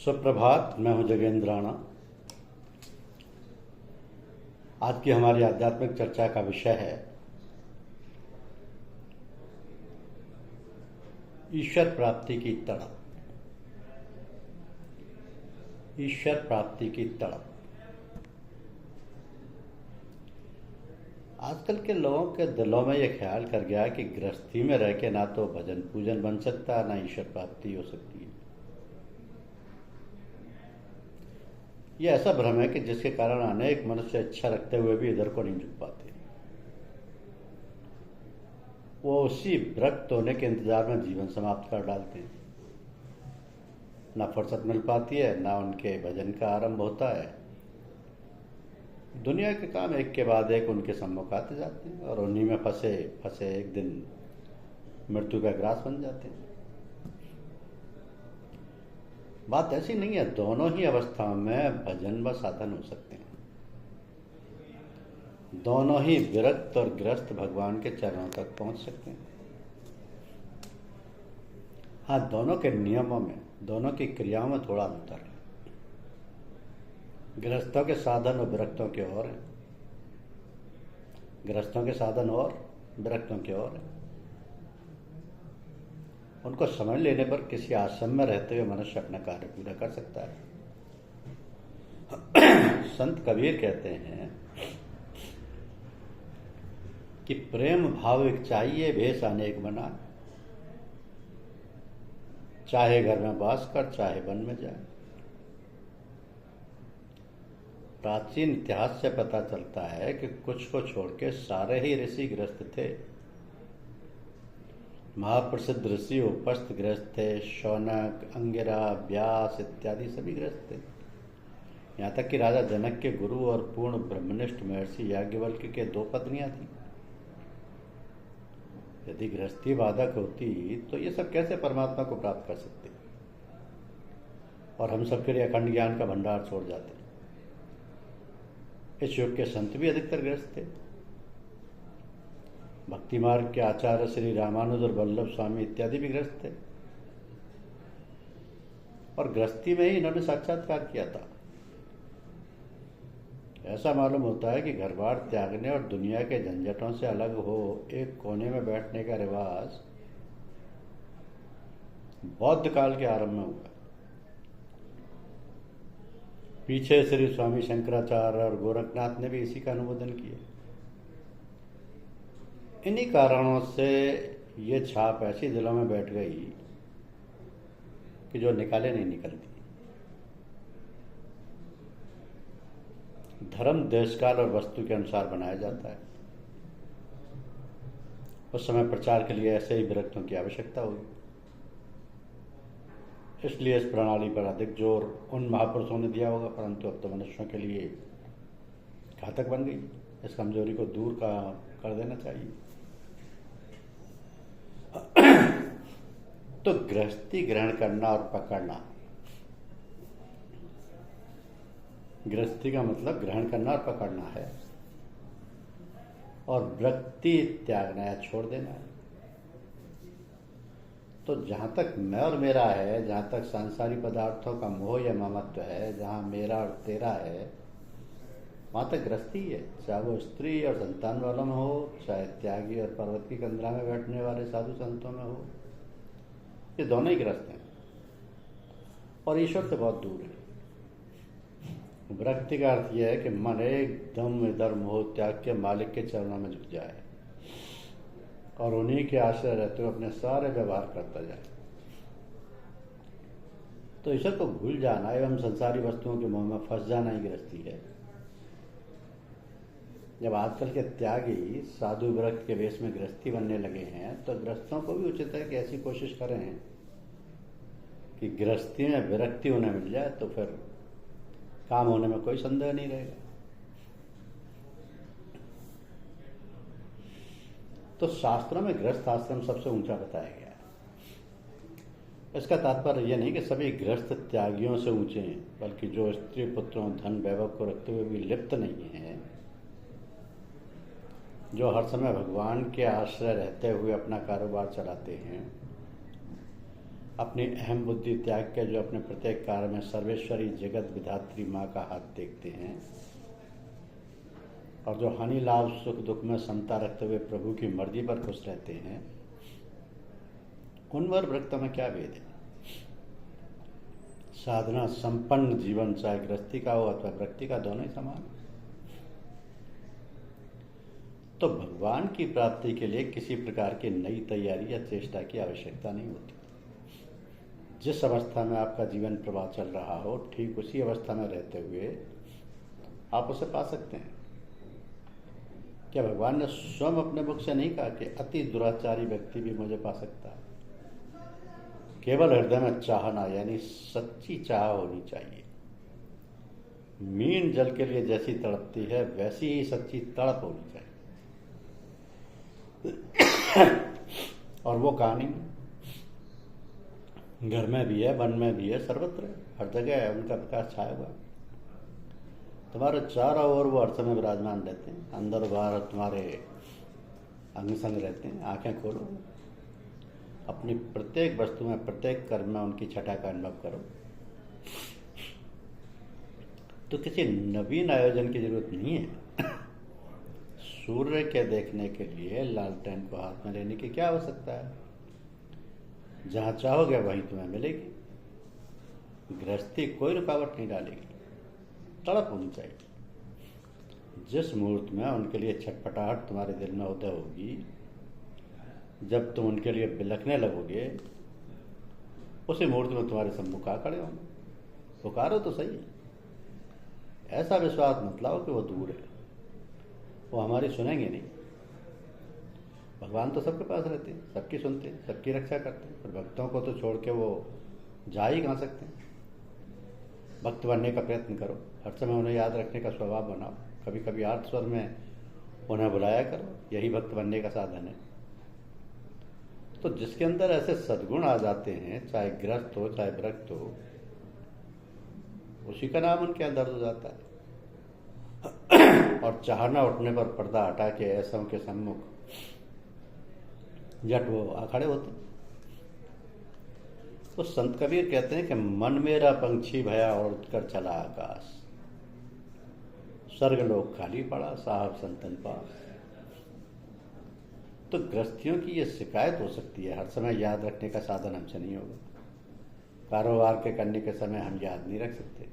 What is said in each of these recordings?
सुप्रभात। मैं हूं जगेंद्र राणा। आज की हमारी आध्यात्मिक चर्चा का विषय है ईश्वर प्राप्ति की तड़प। ईश्वर प्राप्ति की तड़प। आजकल के लोगों के दिलों में यह ख्याल कर गया कि गृहस्थी में रह के ना तो भजन पूजन बन सकता, ना ईश्वर प्राप्ति हो सकती है। यह ऐसा भ्रम है कि जिसके कारण अनेक मनुष्य इच्छा रखते हुए भी इधर को नहीं झुक पाते। वो उसी विरक्त होने के इंतजार में जीवन समाप्त कर डालते हैं। ना फुर्सत मिल पाती है, ना उनके भजन का आरंभ होता है। दुनिया के काम एक के बाद एक उनके सम्मुख आते जाते हैं और उन्हीं में फंसे फंसे एक दिन मृत्यु का ग्रास बन जाते हैं। बात ऐसी नहीं है, दोनों ही अवस्थाओं में भजन व साधन हो सकते हैं। दोनों ही विरक्त और ग्रस्त भगवान के चरणों तक पहुंच सकते हैं। हाँ, दोनों के नियमों में, दोनों की क्रियाओं में थोड़ा अंतर है। गृहस्थों के साधन और विरक्तों के और हैं। गृहस्थों के साधन और विरक्तों के और हैं। उनको समझ लेने पर किसी आश्रम में रहते हुए मनुष्य अपना कार्य पूरा कर सकता है। संत कबीर कहते हैं कि प्रेम भाव एक चाहिए, भेष अनेक बना, चाहे घर में वास कर, चाहे वन में जाए। प्राचीन इतिहास से पता चलता है कि कुछ को छोड़ के सारे ही ऋषि गृहस्थ थे। महाप्रसिद्ध ऋषि उपस्थ गृहस्थ थे। शौनक, अंगिरा, व्यास इत्यादि सभी गृहस्थ थे। यहाँ तक कि राजा जनक के गुरु और पूर्ण ब्रह्मनिष्ठ महर्षि याज्ञवल्क्य के 2 पत्नियां थीं। यदि गृहस्थी बाधक होती तो ये सब कैसे परमात्मा को प्राप्त कर सकते और हम सबके लिए अखंड ज्ञान का भंडार छोड़ जाते। इस युग के संत भी अधिकतर गृहस्थ थे। भक्ति मार्ग के आचार्य श्री रामानुज और वल्लभ स्वामी इत्यादि भी गृहस्थ थे और गृहस्थी में ही इन्होंने साक्षात्कार किया था। ऐसा मालूम होता है कि घर बार त्यागने और दुनिया के झंझटों से अलग हो एक कोने में बैठने का रिवाज बौद्ध काल के आरंभ में हुआ। पीछे श्री स्वामी शंकराचार्य और गोरखनाथ ने भी इसी का अनुमोदन किया। इन्हीं कारणों से ये छाप ऐसी दिलों में बैठ गई कि जो निकाले नहीं निकलती। धर्म देश काल और वस्तु के अनुसार बनाया जाता है। उस समय प्रचार के लिए ऐसे ही विरक्तों की आवश्यकता होगी। इसलिए इस प्रणाली पर अधिक जोर उन महापुरुषों ने दिया होगा, परंतु अब तो मनुष्यों के लिए घातक बन गई। इस कमजोरी को दूर कर देना चाहिए। तो गृहस्थी ग्रहण करना और पकड़ना। गृहस्थी का मतलब ग्रहण करना और पकड़ना है, और वृत्ति त्यागना या छोड़ देना है। तो जहां तक मैं और मेरा है, जहां तक सांसारिक पदार्थों का मोह या ममत्व है, जहां मेरा और तेरा है, वहां तक गृहस्थी है। चाहे वो स्त्री और संतान वालों में हो, चाहे त्यागी और पर्वत की कंदरा में बैठने वाले साधु संतों में हो, ये दोनों ही गृहस्थ हैं और ईश्वर से बहुत दूर है। विरक्ति का अर्थ यह है कि मन एकदम इधर मोह त्याग के मालिक के चरणों में झुक जाए और उन्हीं के आश्रय रहते हुए अपने सारे व्यवहार करता जाए। तो ईश्वर को भूल जाना एवं संसारी वस्तुओं के मोह में फंस जाना ही गृहस्थी है। जब आजकल के त्यागी साधु विरक्त के वेश में गृहस्थी बनने लगे हैं, तो गृहस्थों को भी उचित है कि ऐसी कोशिश करें कि गृहस्थी में विरक्ति उन्हें मिल जाए, तो फिर काम होने में कोई संदेह नहीं रहेगा। तो शास्त्रों में गृहस्थ आश्रम सबसे ऊंचा बताया गया है। इसका तात्पर्य यह नहीं कि सभी गृहस्थ त्यागियों से ऊंचे हैं, बल्कि जो स्त्री पुत्रों धन वैभव को रखते हुए भी लिप्त नहीं है, जो हर समय भगवान के आश्रय रहते हुए अपना कारोबार चलाते हैं, अपनी अहम बुद्धि त्याग के जो अपने प्रत्येक कार्य में सर्वेश्वरी जगत विधात्री माँ का हाथ देखते हैं और जो हानि लाभ सुख दुख में समता रखते हुए प्रभु की मर्जी पर खुश रहते हैं, उन वर वृत्त में क्या भेद है? साधना संपन्न जीवन चाहे गृहस्थी का हो अथवा व्यक्ति का, दोनों ही समान। तो भगवान की प्राप्ति के लिए किसी प्रकार की नई तैयारी या चेष्टा की आवश्यकता नहीं होती। जिस अवस्था में आपका जीवन प्रवाह चल रहा हो, ठीक उसी अवस्था में रहते हुए आप उसे पा सकते हैं। क्या भगवान ने स्वयं अपने मुख से नहीं कहा कि अति दुराचारी व्यक्ति भी मुझे पा सकता है? केवल हृदय में चाहना यानी सच्ची चाह होनी चाहिए। मीन जल के लिए जैसी तड़पती है वैसी ही सच्ची तड़प होनी चाहिए। और वो कहानी घर में भी है, वन में भी है, सर्वत्र है, हर जगह है, उनका प्रकाश छाया हुआ। तुम्हारे चारों ओर वो हर समय विराजमान रहते हैं, अंदर बाहर तुम्हारे अंग संग रहते हैं। आंखें खोलो, अपनी प्रत्येक वस्तु में प्रत्येक कर्म में उनकी छटा का अनुभव करो। तो किसी नवीन आयोजन की जरूरत नहीं है। सूर्य के देखने के लिए लालटेन को हाथ में लेने की क्या आवश्यकता है? जहां चाहोगे वहीं तुम्हें मिलेगी। गृहस्थी कोई रुकावट नहीं डालेगी, तड़प होनी चाहिए। जिस मुहूर्त में उनके लिए छटपटाहट तुम्हारे दिल में उदय होगी, जब तुम उनके लिए बिलखने लगोगे, उसी मुहूर्त में तुम्हारे सम्मुख आ खड़े होंगे। पुकारो तो सही। ऐसा विश्वास मत लाओ कि वो दूर है, वो हमारी सुनेंगे नहीं। भगवान तो सबके पास रहते हैं, सबकी सुनते हैं, सबकी रक्षा करते हैं, पर भक्तों को तो छोड़ के वो जा ही कहाँ सकते हैं। भक्त बनने का प्रयत्न करो, हर समय उन्हें याद रखने का स्वभाव बनाओ, कभी कभी आर्त स्वर में उन्हें बुलाया करो, यही भक्त बनने का साधन है। तो जिसके अंदर ऐसे सद्गुण आ जाते हैं, चाहे गृहस्थ हो चाहे विरक्त हो, उसी का नाम उनके अंदर हो जाता है। और चाहना उठने पर पर्दा हटा के ऐसों के सम्मुख जट वो खड़े होते। तो संत कबीर कहते हैं कि मन मेरा पंछी भया और उठकर चला आकाश, स्वर्ग लोक खाली पड़ा साहब संतन पास। तो गृहस्थियों की ये शिकायत हो सकती है, हर समय याद रखने का साधन हमसे नहीं होगा। कारोबार के करने के समय हम याद नहीं रख सकते।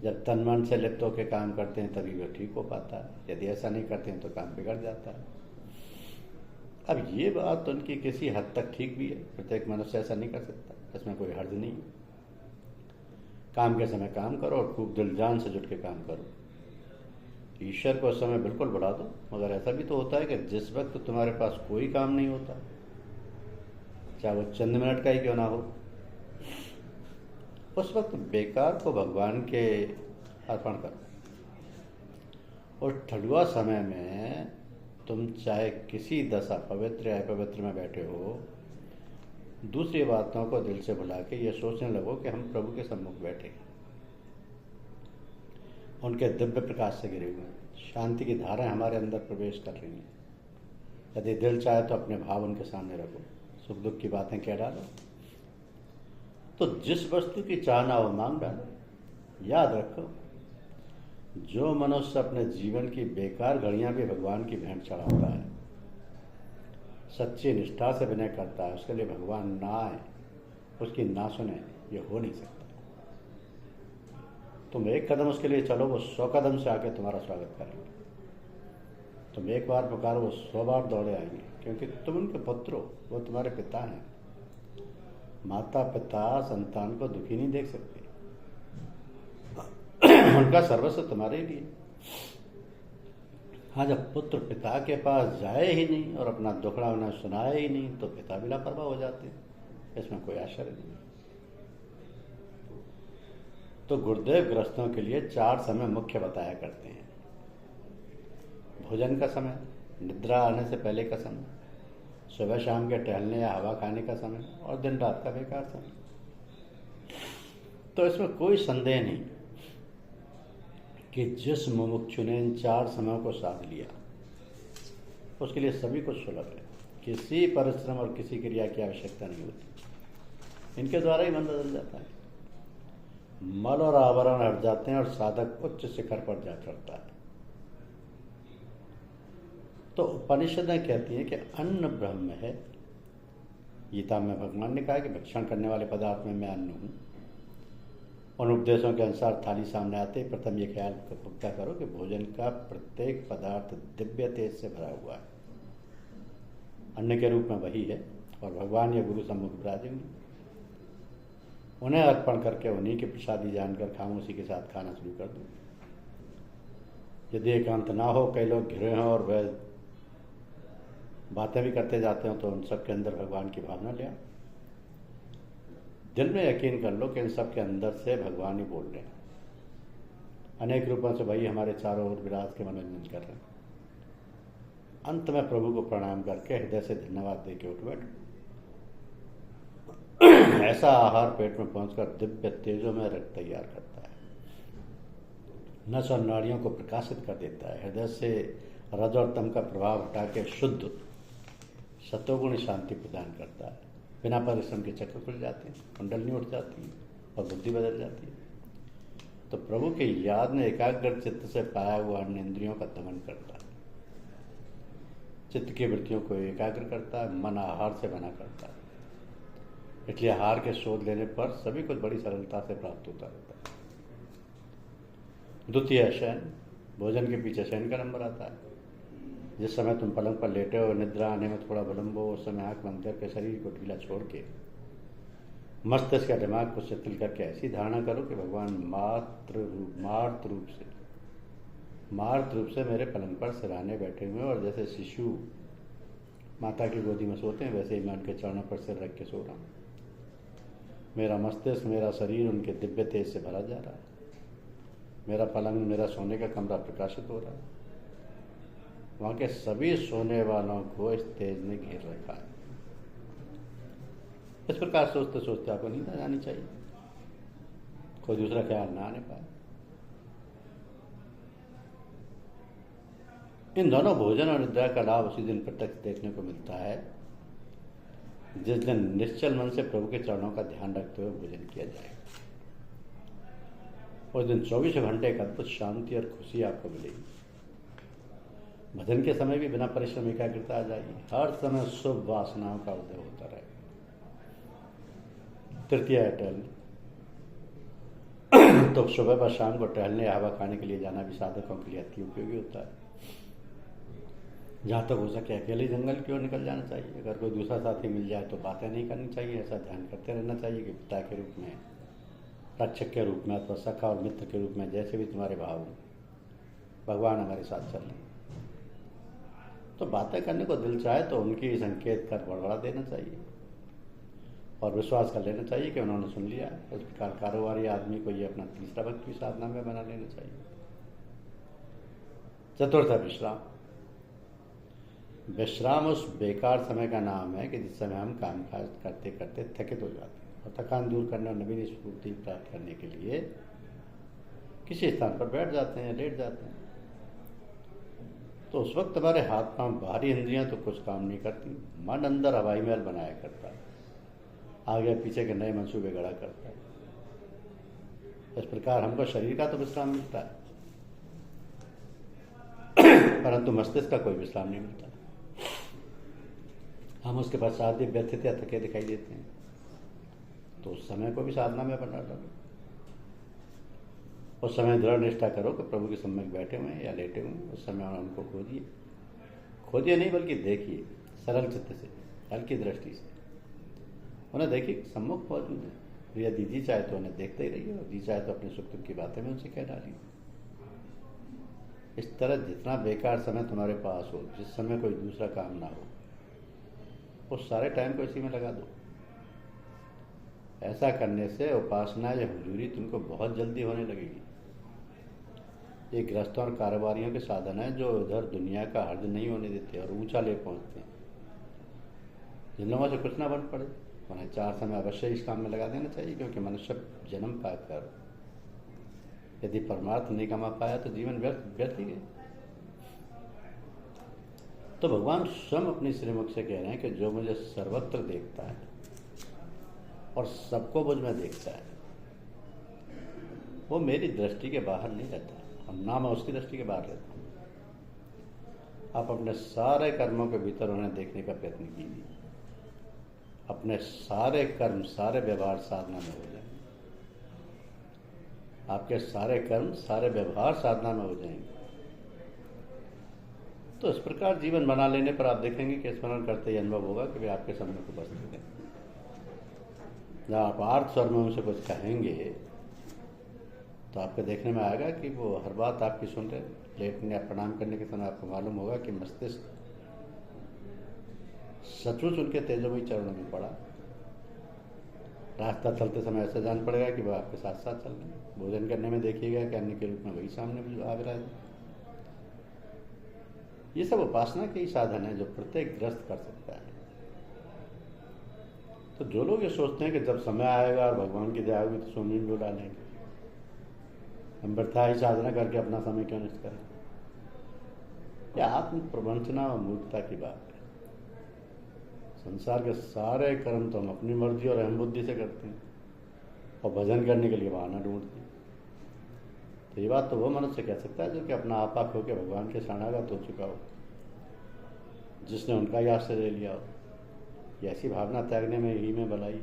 जब तन मन से लिप्त होकर काम करते हैं तभी वो ठीक हो पाता है, यदि ऐसा नहीं करते हैं तो काम बिगड़ जाता है। अब ये बात उनकी किसी हद तक ठीक भी है, प्रत्येक मनुष्य ऐसा नहीं कर सकता, इसमें कोई हर्ज नहीं। काम के समय काम करो और खूब दिल जान से जुट के काम करो। ईश्वर को उस समय बिल्कुल बढ़ा दो, मगर ऐसा भी तो होता है कि जिस वक्त तुम्हारे पास कोई काम नहीं होता, चाहे वो चंद मिनट का ही क्यों ना हो, उस वक्त बेकार को भगवान के अर्पण करो। और ठडुआ समय में तुम चाहे किसी दशा पवित्र या अपवित्र में बैठे हो, दूसरी बातों को दिल से भुला के ये सोचने लगो कि हम प्रभु के सम्मुख बैठे, उनके दिव्य प्रकाश से घिरे हुए हैं, शांति की धाराएं हमारे अंदर प्रवेश कर रही हैं। यदि दिल चाहे तो अपने भाव उनके सामने रखो, सुख दुख की बातें कह डालो। तो जिस वस्तु की चाहना हो मांग डालो। याद रखो, जो मनुष्य अपने जीवन की बेकार घड़ियां भी भगवान की भेंट चढ़ाता है, सच्ची निष्ठा से विनय करता है, उसके लिए भगवान ना आए, उसकी ना सुने, ये हो नहीं सकता। तुम एक कदम उसके लिए चलो, वो 100 कदम से आके तुम्हारा स्वागत करेंगे। तुम एक बार पुकारो, वो 100 बार दौड़े आएंगे, क्योंकि तुम उनके पुत्र हो, वो तुम्हारे पिता हैं। माता पिता संतान को दुखी नहीं देख सकते, उनका सर्वस्व तुम्हारे लिए। हाँ, जब पुत्र पिता के पास जाए ही नहीं और अपना दुखड़ा उन्हें सुनाए ही नहीं, तो पिता भी लापरवाह हो जाते हैं, इसमें कोई आश्चर्य नहीं। तो गुरुदेव ग्रस्तों के लिए 4 समय मुख्य बताया करते हैं। भोजन का समय, निद्रा आने से पहले का समय, सुबह शाम के टहलने या हवा खाने का समय, और दिन रात का बेकार समय। तो इसमें कोई संदेह नहीं कि जिस मुमुक्षु ने इन 4 समयों को साध लिया, उसके लिए सभी कुछ सुलभ है। किसी परिश्रम और किसी क्रिया की आवश्यकता नहीं होती। इनके द्वारा ही मन बदल जाता है, मल और आवरण हट जाते हैं और साधक उच्च शिखर पर जा चढ़ता है। तो उपनिषदें कहती हैं कि अन्न ब्रह्म है। गीता में भगवान ने कहा कि भक्षण करने वाले पदार्थ में मैं अन्न हूँ। उन उपदेशों के अनुसार थाली सामने आते ही प्रथम ये ख्याल पक्का करो कि भोजन का प्रत्येक पदार्थ दिव्य तेज से भरा हुआ है, अन्न के रूप में वही है और भगवान या गुरु सम्मुख विराजेंगे। उन्हें अर्पण करके उन्हीं की प्रसादी जानकर खामोशी के साथ खाना शुरू कर दो। यदि एकांत ना हो, कई लोग घिरे हों और वह बातें भी करते जाते हो, तो उन सब के अंदर भगवान की भावना ले आओ। दिल में यकीन कर लो कि इन सब के अंदर से भगवान ही बोल रहे हैं। अनेक रूपों से वही हमारे चारों ओर विराज के मनोरंजन कर रहे हैं। अंत में प्रभु को प्रणाम करके हृदय से धन्यवाद दे के उठ बैठो। ऐसा आहार पेट में पहुंचकर दिव्य तेजों में रक्त तैयार करता है, नस और नाड़ियों को प्रकाशित कर देता है, हृदय से रज और तम का प्रभाव हटा के शुद्ध सतोगुण शांति प्रदान करता है। बिना परिश्रम के चक्र खुल जाते हैं, कुंडलनी उठ जाती है और बुद्धि बदल जाती है। तो प्रभु के याद में एकाग्र चित्त से पाया हुआ अन्य इंद्रियों का दमन करता है, चित्त की वृत्तियों को एकाग्र करता है, मन आहार से बना करता है। इसलिए आहार के शोध लेने पर सभी कुछ बड़ी सरलता से प्राप्त होता रहता है। द्वितीय शयन, भोजन के पीछे शयन का नंबर आता है। जिस समय तुम पलंग पर लेटे हो, निद्रा आने में थोड़ा विलंब हो, उस समय आंख बंद करके शरीर को ढीला छोड़ के मस्तिष्क का दिमाग को शिथिल करके ऐसी धारणा करो कि भगवान मार्त रूप से मेरे पलंग पर सिरहाने बैठे हुए, और जैसे शिशु माता की गोदी में सोते हैं वैसे ही मैं उनके चरणों पर सिर रख के सो रहा हूँ। मेरा मस्तिष्क, मेरा शरीर उनके दिव्य तेज से भरा जा रहा है। मेरा पलंग, मेरा सोने का कमरा प्रकाशित हो रहा है। वहाँ के सभी सोने वालों को इस तेज ने घेर रखा है। इस प्रकार सोचते सोचते आपको नींद आ जानी चाहिए, कोई दूसरा ख्याल ना आने पाए। इन दोनों भोजन और निद्रा का लाभ उसी दिन प्रत्यक्ष देखने को मिलता है जिस दिन निश्चल मन से प्रभु के चरणों का ध्यान रखते हुए भोजन किया जाएगा। उस दिन 24 घंटे एक अद्भुत शांति और खुशी आपको मिलेगी। भजन के समय भी बिना परिश्रम एकाग्रता आ जाएगी। हर समय शुभ वासनाओं का उदय होता रहेगा। तृतीय टहल, तो सुबह व शाम को टहलने या हवा खाने के लिए जाना भी साधकों के लिए अति उपयोगी होता है। जहाँ तक हो सके अकेले जंगल की ओर निकल जाना चाहिए। अगर कोई दूसरा साथी मिल जाए तो बातें नहीं करनी चाहिए, ऐसा ध्यान करते रहना चाहिए कि पिता के रूप में, रक्षक के रूप में अथवा सखा और मित्र के रूप में, जैसे भी तुम्हारे भाव हो, भगवान हमारे साथ चल रहे हैं। तो बातें करने को दिल चाहे तो उनकी संकेत कर बढ़ा देना चाहिए और विश्वास कर लेना चाहिए कि उन्होंने सुन लिया। इस प्रकार कारोबारी आदमी को ये अपना तीसरा भक्ति साधना में बना लेना चाहिए। चतुर्थ, विश्राम। विश्राम उस बेकार समय का नाम है कि जिस समय हम काम काज करते करते थकित हो जाते हैं और थकान दूर करने और नवीन स्फूर्ति प्राप्त करने के लिए किसी स्थान पर बैठ जाते हैं, लेट जाते हैं। तो उस वक्त हमारे हाथ पांव, बाहरी इंद्रियां तो कुछ काम नहीं करती, मन अंदर हवाई महल बनाया करता है, आगे पीछे के नए मंसूबे गढ़ा करता है। इस प्रकार हमको शरीर का तो विश्राम मिलता है परंतु मस्तिष्क का कोई विश्राम नहीं मिलता। हम उसके पश्चात भी व्यथित या थके दिखाई देते हैं। तो उस समय को भी साधना में बना डालो। उस समय दृढ़ निष्ठा करो कि प्रभु के सम्मुख बैठे हुए हैं या लेटे हुए हैं। उस समय उनको खोदिए नहीं बल्कि देखिए, सरल चित्त से, हल्की दृष्टि से उन्हें देखिए, सम्मुख मौजूद है। यदि जी चाहे तो उन्हें देखते ही रहिए और जी चाहे तो अपने सुख दुख की बातें में उनसे कह डालिए। इस तरह जितना बेकार समय तुम्हारे पास हो, जिस समय कोई दूसरा काम ना हो, उस सारे टाइम को इसी में लगा दो। ऐसा करने से उपासना या हुजूरी तुमको बहुत जल्दी होने लगेगी। ये गृहस्थों और कारोबारियों के साधन है जो इधर दुनिया का हर्ज नहीं होने देते और ऊंचा ले पहुंचते हैं। जिन लोगों से कुछ ना बन पड़े उन्हें 4 समय अवश्य इस काम में लगा देना चाहिए, क्योंकि मनुष्य जन्म पाकर यदि परमार्थ नहीं कमा पाया तो जीवन व्यर्थ ही गए। तो भगवान स्वयं अपनी श्रीमुख से कह रहे हैं कि जो मुझे सर्वत्र देखता है और सबको मुझ में देखता है, वो मेरी दृष्टि के बाहर नहीं रहता और ना मैं उसकी दृष्टि के बाहर रहता हूँ। आप अपने सारे कर्मों के भीतर उन्हें देखने का प्रयत्न कीजिए। अपने सारे कर्म, सारे व्यवहार साधना में हो जाएंगे। आपके सारे कर्म, सारे व्यवहार साधना में हो जाएंगे। तो इस प्रकार जीवन बना लेने पर आप देखेंगे कि स्मरण करते ही अनुभव होगा कि वे आपके सम्मुख उपस्थित हैं। जब आप आर्थ स्वर में उनसे कुछ कहेंगे तो आपको देखने में आएगा कि वो हर बात आपकी सुन रहे। लेटने या प्रणाम करने के समय आपको मालूम होगा कि मस्तिष्क सचमुच उनके तेजोमयी चरणों में पड़ा। रास्ता चलते समय ऐसा जान पड़ेगा कि वो आपके साथ साथ चल रहे हैं। भोजन करने में देखिएगा कि अन्य के रूप में वही सामने आ रहा है। ये सब उपासना के ही साधन है जो प्रत्येक ग्रस्त कर सकता है। तो जो लोग ये सोचते हैं कि जब समय आएगा और भगवान की दया होगी तो स्वामी भी उड़ा लेंगे, हम व्यर्था ही साधना करके अपना समय क्यों नष्ट करें? यह आत्म प्रवंचना और मूर्खता की बात है। संसार के सारे कर्म तो हम अपनी मर्जी और अहम बुद्धि से करते हैं और भजन करने के लिए बहाना ढूंढते हैं। तो ये बात तो वो मनुष्य कह सकता है जो कि अपना आपा खो के भगवान के शरणागत हो चुका हो, जिसने उनका ही आश्रय ले लिया हो। ऐसी भावना त्यागने में ही में भलाई।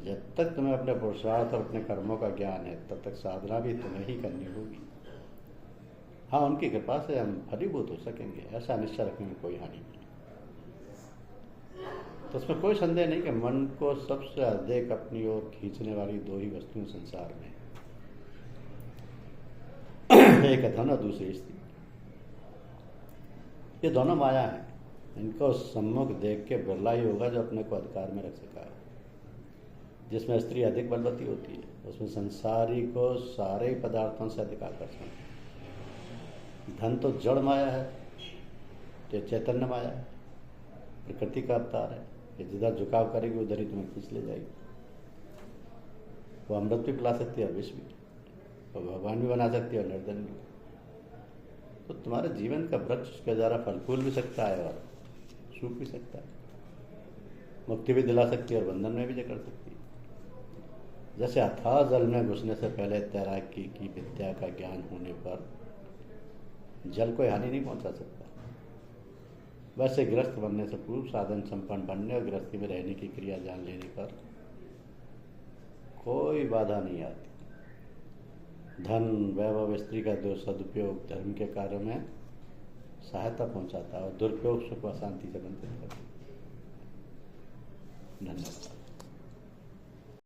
जब तक तुम्हें अपने पुरुषार्थ और अपने कर्मों का ज्ञान है तब तक साधना भी तुम्हें ही करनी होगी। हाँ, उनकी कृपा से हम फलीभूत हो सकेंगे, ऐसा निश्चय रखने में कोई हानि नहीं। तो उसमें कोई संदेह नहीं कि मन को सबसे अधिक अपनी ओर खींचने वाली दो ही वस्तुएं संसार में, एक है धन और दूसरी स्त्री। ये दोनों माया है। इनको सम्मुख देख के बिरला ही होगा जो अपने को अधिकार में रख सका है। जिसमें स्त्री अधिक बलवती होती है उसमें संसारी को सारे ही पदार्थों से अधिक आकर्षण है। धन तो जड़ माया है, तो चैतन्य माया है, प्रकृति का अवतार है। ये जिधर झुकाव करेगी उधर ही तुम्हें खींच ले जाएगी। वो अमृत भी पिला सकती है और विष भी, वो भगवान भी बना सकती है और निर्धन भी। तो तुम्हारे जीवन का वृक्ष उसके द्वारा फल फूल भी सकता है और सूख भी सकता है, मुक्ति भी दिला सकती है और बंधन में भी जकड़ सकती है। जैसे अथाह जल में घुसने से पहले तैराकी की विद्या का ज्ञान होने पर जल कोई हानि नहीं पहुंचा सकता, वैसे गृहस्थ बनने से पूर्व साधन संपन्न बनने और गृहस्थी में रहने की क्रिया जान लेने पर कोई बाधा नहीं आती। धन, वैभव, स्त्री का जो सदुपयोग धर्म के कार्य में सहायता पहुंचाता है और दुरुपयोग सुख व शांति से वंचित करता है। धन्यवाद।